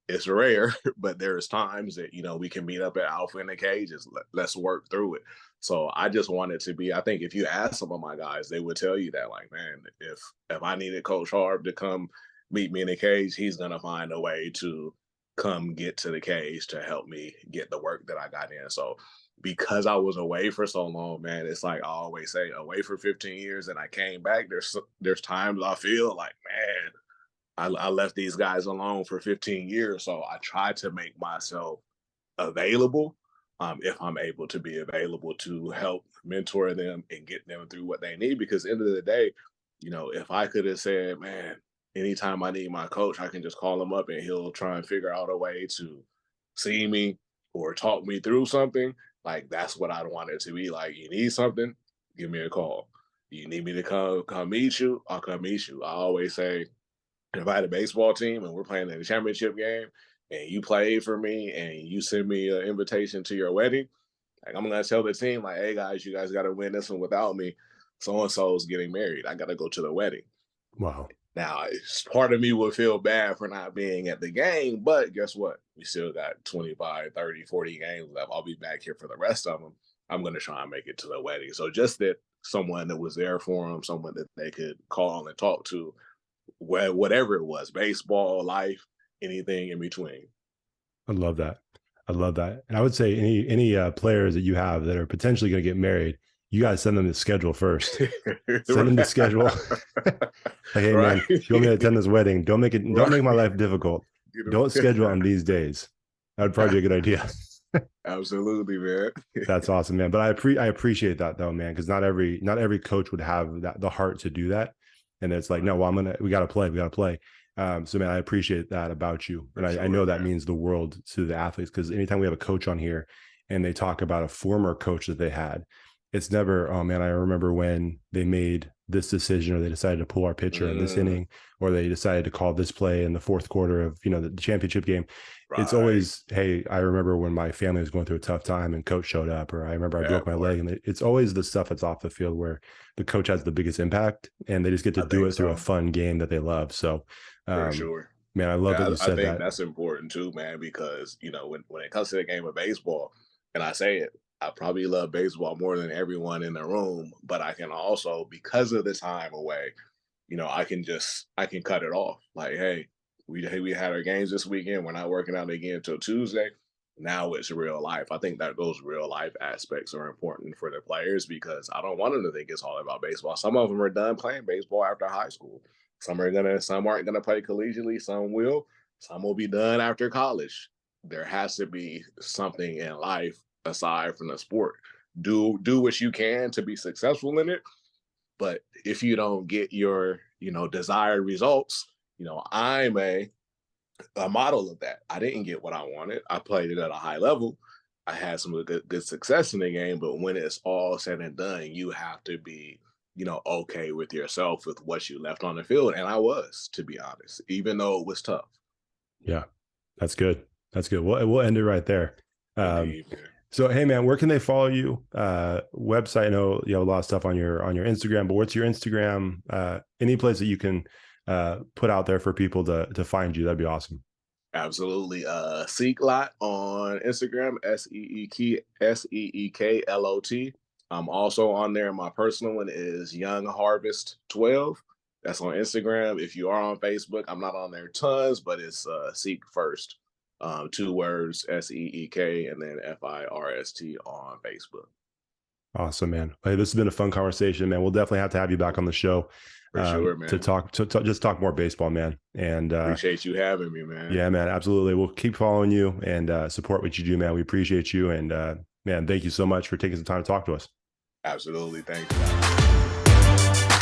it's rare, but there's times that we can meet up at Alpha in the Cages. Let's work through it. So I just wanted to be. I think if you ask some of my guys, they would tell you that, like, man, if I needed Coach Harv to come meet me in the cage, he's gonna find a way to come get to the cage to help me get the work that I got in. So because I was away for so long, man, it's like I always say, away for 15 years and I came back. There's times I feel like, man, I left these guys alone for 15 years. So I try to make myself available, if I'm able to be available to help mentor them and get them through what they need. Because at the end of the day, if I could have said, man, anytime I need my coach, I can just call him up and he'll try and figure out a way to see me or talk me through something. Like that's what I'd want it to be. Like, you need something, give me a call. You need me to come meet you, I'll come meet you. I always say, if I had a baseball team and we're playing in a championship game and you played for me and you send me an invitation to your wedding, like I'm gonna tell the team, like, hey guys, you guys gotta win this one without me. So and so is getting married. I gotta go to the wedding. Wow. Now, part of me would feel bad for not being at the game, but guess what? We still got 25, 30, 40 games left. I'll be back here for the rest of them. I'm going to try and make it to the wedding. So just that someone that was there for them, someone that they could call and talk to, whatever it was, baseball, life, anything in between. I love that. I love that. And I would say any players that you have that are potentially going to get married, you got to send them the schedule first. Send them the schedule. Like, hey Right. man, if you want me to attend this wedding, don't make my Right. life difficult. Don't schedule on these days. That would probably be a good idea. Absolutely, man. That's awesome, man. But I appreciate that though, man, because not every coach would have the heart to do that. And it's like, no, well, we gotta play. So man, I appreciate that about you. And For I sure, know that man. means the world to the athletes, because anytime we have a coach on here and they talk about a former coach that they had, it's never, oh man, I remember when they made this decision, or they decided to pull our pitcher in this Mm, inning, or they decided to call this play in the fourth quarter of, the championship game. It's right. always, hey, I remember when my family was going through a tough time and coach showed up, or I remember I broke That my leg. part. And it's always the stuff that's off the field where the coach has the biggest impact, and they just get to I do think it through a so. fun game that they love. So, For um, sure. man, I love that Yeah, you I said think that. that's important too, man, because when it comes to the game of baseball, and I say it, I probably love baseball more than everyone in the room, but I can also, because of the time away, I can cut it off. Like, hey, we had our games this weekend. We're not working out again until Tuesday. Now it's real life. I think that those real life aspects are important for the players, because I don't want them to think it's all about baseball. Some of them are done playing baseball after high school. Some aren't gonna play collegiately. Some will. Some will be done after college. There has to be something in life aside from the sport. Do what you can to be successful in it, but if you don't get your, desired results, I'm a model of that. I didn't get what I wanted. I played it at a high level. I had some good success in the game, but when it's all said and done, you have to be, okay with yourself with what you left on the field. And I was, to be honest, even though it was tough. Yeah, that's good. That's good. We'll end it right there. Um, Indeed. Man. so hey man, where can they follow you? Website. I know you have a lot of stuff on your Instagram, but what's your Instagram? Any place that you can put out there for people to find you, that'd be awesome. Absolutely. Seeklot on Instagram, Seeklot. I'm also on there. My personal one is Young Harvest 12. That's on Instagram. If you are on Facebook, I'm not on there tons, but it's Seek First. 2 words, Seek, and then First on Facebook. Awesome, man. Hey, this has been a fun conversation, man. We'll definitely have to have you back on the show For sure, man. to just talk more baseball, man. And appreciate you having me, man. Yeah, man, absolutely. We'll keep following you and support what you do, man. We appreciate you. And man, thank you so much for taking some time to talk to us. Absolutely. Thank you.